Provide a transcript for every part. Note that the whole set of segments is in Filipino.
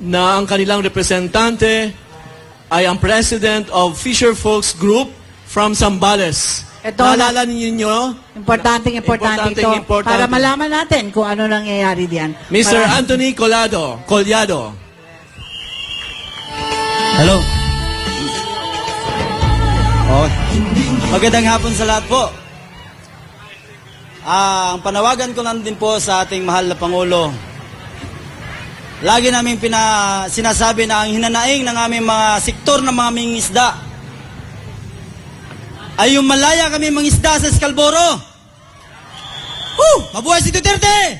na ang kanilang representante ay ang President of Fisher Folks Group from Zambales. Ito, naalala ninyo? Importante ito. Para malaman natin kung ano nangyayari diyan. Mr. Anthony Collado. Hello. Magandang hapon sa lahat po. Ang panawagan ko lang din po sa ating mahal na Pangulo. Lagi namin sinasabi na ang hinanaing ng aming mga sektor ng mga mangingisda ay yung malaya kami mangisda sa Scalboro. Mabuhay si Duterte!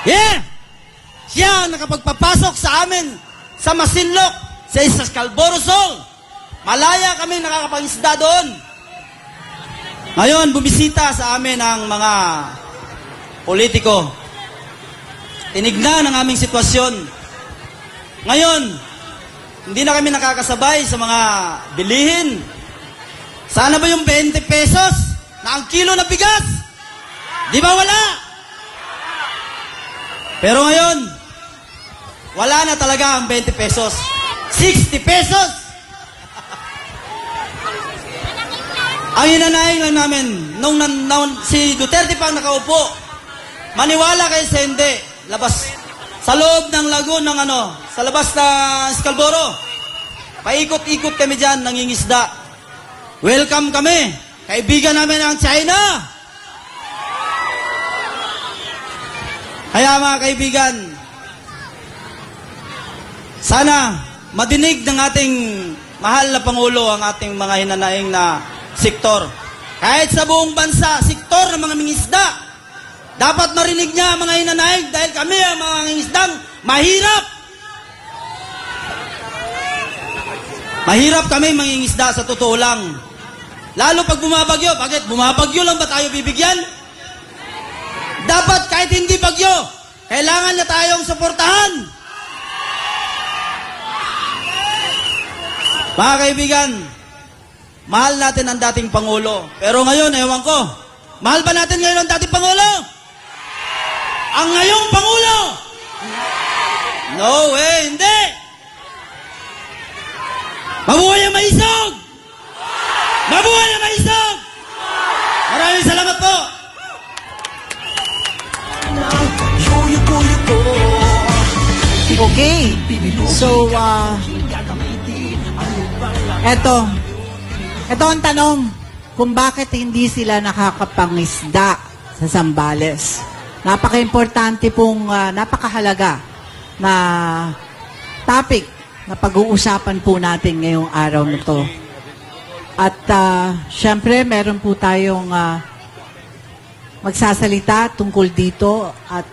Yeah! Siya ang nakapagpapasok sa amin sa Masinloc, sa Scalboro Sol. Malaya kami nakakapangisda doon. Ngayon, bumisita sa amin ang mga politiko. Tinignan ang aming sitwasyon. Ngayon, hindi na kami nakakasabay sa mga bilihin. Sana ba yung 20 pesos na ang kilo na bigas? Di ba wala? Pero ngayon, wala na talaga ang 20 pesos. 60 pesos! Ang hinanaing lang namin, nung si Duterte pang nakaupo, maniwala kayo sa hindi, labas, sa loob ng lagoon ng sa labas ng Scalboro, paikot-ikot kami dyan, nangingisda. Welcome kami, kaibigan namin ang China. Kaya mga kaibigan, sana madinig ng ating mahal na Pangulo ang ating mga hinanaing na sektor. Kahit sa buong bansa, sektor ng mga mangingisda, dapat marinig niya ang mga hinanaing dahil kami ang mga mangingisdang mahirap. Mahirap kami mangingisda sa totoo lang. Lalo pag bumabagyo. Bakit? Bumabagyo lang ba tayo bibigyan? Dapat kahit hindi bagyo, kailangan na tayong suportahan. Mga kaibigan, mahal natin ang dating Pangulo. Pero ngayon, ewan ko, mahal ba natin ngayon ang dating Pangulo? Ang ngayong Pangulo? No way, hindi! Mabuhay ang maisog! Mabuhay ang maisog! Maraming salamat po! Okay. So, Ito ang tanong, kung bakit hindi sila nakakapangisda sa Zambales. Napaka-importante pong, napakahalaga na topic na pag-uusapan po natin ngayong araw na to. At syempre, meron po tayong magsasalita tungkol dito at